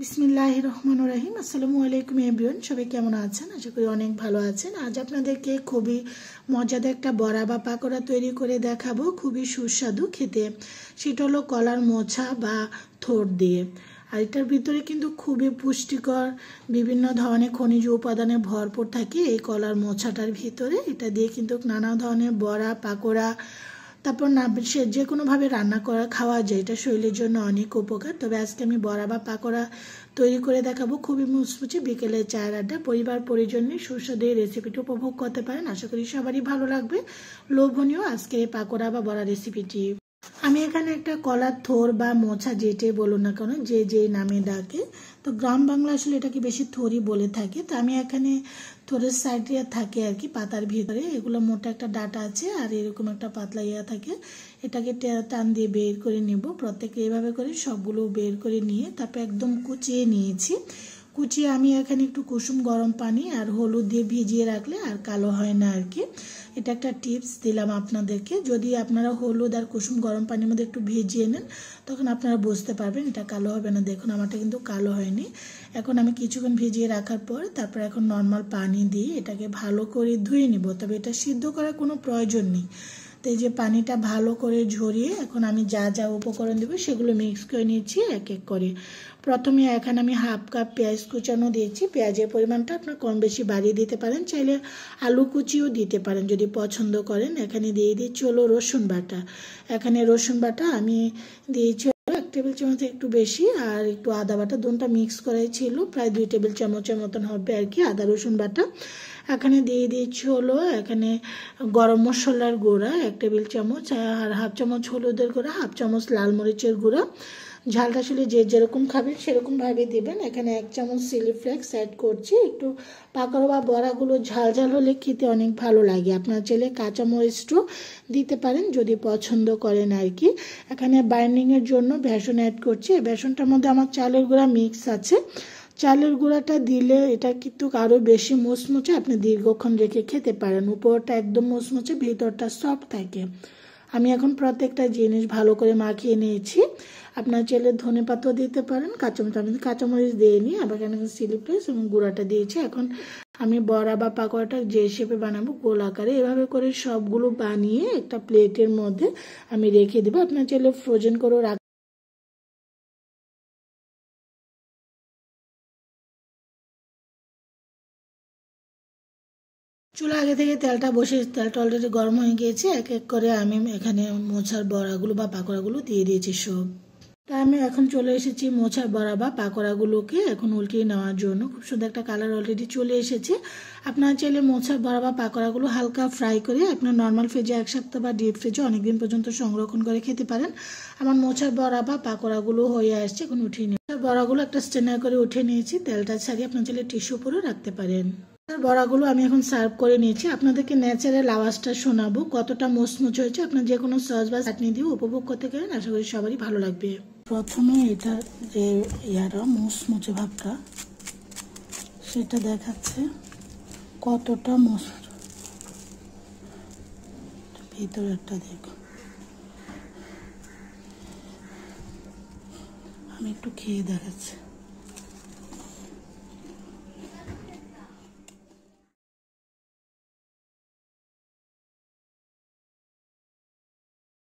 বিসমিল্লাহির রহমানির রহিম। আসসালামু আলাইকুম এভরিওয়ান, সবাই কেমন আছেন? আশা করি অনেক ভালো আছেন। আজ আপনাদেরকে খুবই মজাদার একটা বড়া বা পাকোড়া তৈরি করে দেখাবো, খুবই সুস্বাদু খেতে। সেটা হলো কলার মোচা বা থোড় দিয়ে। আর এটার ভিতরে কিন্তু খুবই পুষ্টিকর বিভিন্ন ধরনের খনিজ উপাদানে ভরপুর থাকে এই কলার মোচাটার ভিতরে। এটা দিয়ে কিন্তু নানা ধরনের বড়া, পাকোড়া, তারপর না সে যে কোনোভাবে রান্না করা খাওয়া যায়। এটা শরীরের জন্য অনেক উপকার। তবে আজকে আমি বড়া বা পাকোড়া তৈরি করে দেখাবো, খুবই মুচমুচে বিকেলে চায়ের আড্ডা পরিবার পরিজন নিয়ে সুস্বাদু এই রেসিপিটি উপভোগ করতে পারেন। আশা করি সবারই ভালো লাগবে। লোভনীয় আজকের এই পাকোড়া বা বড়া রেসিপিটি। আমি এখানে একটা কলার থোর বা মোচা যেটাই বলুন না কেন, যে নামে ডাকে, তো গ্রাম বাংলা আসলে এটাকে বেশি থোরই বলে থাকে। তো আমি এখানে থোরের সাইডে থাকে আর কি পাতার ভিতরে এগুলো মোটা একটা ডাটা আছে আর এরকম একটা পাতলা ইয়া থাকে। এটাকে টান দিয়ে বের করে নিব। প্রত্যেকে এভাবে করে সবগুলো বের করে নিয়ে তারপর একদম কুচিয়ে নিয়েছি। কুচিয়ে আমি এখানে একটু কুসুম গরম পানি আর হলুদ দিয়ে ভিজিয়ে রাখলে আর কালো হয় না আর কি। এটা একটা টিপস দিলাম আপনাদেরকে। যদি আপনারা হলুদ আর কুসুম গরম পানির মধ্যে একটু ভিজিয়ে নেন তখন আপনারা বুঝতে পারবেন এটা কালো হবে না। দেখুন আমারটা কিন্তু কালো হয়নি। এখন আমি কিছুক্ষণ ভিজিয়ে রাখার পর তারপর এখন নর্মাল পানি দিয়ে এটাকে ভালো করে ধুয়ে নিব। তবে এটা সিদ্ধ করার কোনো প্রয়োজন নেই। তো এই যে পানিটা ভালো করে ঝরিয়ে এখন আমি যা যা উপকরণ দেবো সেগুলো মিক্স করে নিচ্ছি এক এক করে। প্রথমে এখানে আমি হাফ কাপ পেঁয়াজ কুচানো দিয়েছি। পেঁয়াজের পরিমাণটা আপনার কম বেশি বাড়িয়ে দিতে পারেন, চাইলে আলু কুচিও দিতে পারেন যদি পছন্দ করেন। এখানে দিয়ে দিচ্ছি হলো রসুন বাটা। এখানে রসুন বাটা আমি দিয়েছি 1 টেবিল চামচ একটু বেশি, আর একটু আদা বাটা, দুটো মিক্স করাই ছিল, প্রায় 2 টেবিল চামচের মতন হবে আর কি আদা রসুন বাটা। এখানে দিয়ে দিচ্ছি হলো এখানে গরম মশলার গুঁড়া 1 টেবিল চামচ, আর হাফ চামচ হলুদের গুঁড়া, হাফ চামচ লাল মরিচের গুঁড়া। ঝালটা আসলে যে যেরকম খাবেন সেরকমভাবে দেবেন। এখানে 1 চামচ চিলি ফ্লেক্স অ্যাড করছি। একটু পাকোড়া বা বড়াগুলো ঝাল ঝাল হলে খেতে অনেক ভালো লাগে। আপনারা চাইলে কাঁচামরিচও দিতে পারেন যদি পছন্দ করেন আর কি। এখানে বাইন্ডিংয়ের জন্য বেসন অ্যাড করছি। এই বেসনটার মধ্যে আমার চালের গুঁড়া মিক্স আছে। চালের গুঁড়াটা দিলে এটা কিন্তু আরও বেশি মুচমুচে, আপনি দীর্ঘক্ষণ রেখে খেতে পারেন। উপরটা একদম মুচমুচে, ভিতরটা সফট থাকে। আমি এখন প্রত্যেকটা জিনিস ভালো করে মাখিয়ে নিয়েছি। আপনার চাইলে ধনেপাতাও দিতে পারেন, কাঁচামরিচ, আমি কাঁচামরিচ দিয়ে নিই। আবার এখানে চিলি ফ্লেক্স এবং গুঁড়াটা দিয়েছি। এখন আমি বড়া বা পাকোড়াটা যে শেপে বানাবো গোল আকারে এভাবে করে সবগুলো বানিয়ে একটা প্লেটের মধ্যে আমি রেখে দেবো। আপনার চাইলে ফ্রোজেন করেও চুলা আগে থেকে তেলটা বসে, তেলটা অলরেডি গরম হয়ে গিয়েছে। এক এক করে আমি এখানে মোচার বড়াগুলো বা পাকোড়াগুলো দিয়ে দিয়েছি সব। তা আমি এখন চলে এসেছি মোচার বড়া বা পাকোড়াগুলোকে এখন উল্টিয়ে নেওয়ার জন্য। খুব সুন্দর একটা কালার অলরেডি চলে এসেছে। আপনারা চাইলে মোচার বড়া বা পাকোড়াগুলো হালকা ফ্রাই করে আপনার নর্মাল ফ্রিজে 1 সপ্তাহ বা ডিপ ফ্রিজে অনেকদিন পর্যন্ত সংরক্ষণ করে খেতে পারেন। আমার মোচার বড়া বা পাকোড়াগুলো হয়ে আসছে, এখন উঠিয়ে নিই। বড়াগুলো একটা স্ট্রেনার করে উঠিয়ে নিয়েছি। তেলটা ছাড়িয়ে আপনার চাইলে টিস্যু উপরেও রাখতে পারেন। বড়াগুলো আমি এখন সার্ভ করে নিয়েছি। আপনাদেরকে ন্যাচারাল আওয়াজটা শোনাবো কতটা মুচমুচে হয়েছে। আপনার যে কোনো সস বা চাটনি দিয়ে উপভোগ করতে পারেন। আশা করি সবারই ভালো লাগবে। প্রথমে এটা যে ইয়াটা মুচমুচে ভাবটা সেটা দেখাচ্ছে কতটা ভিতরেরটা দেখো। আমি একটু খেয়ে দেখাচ্ছি।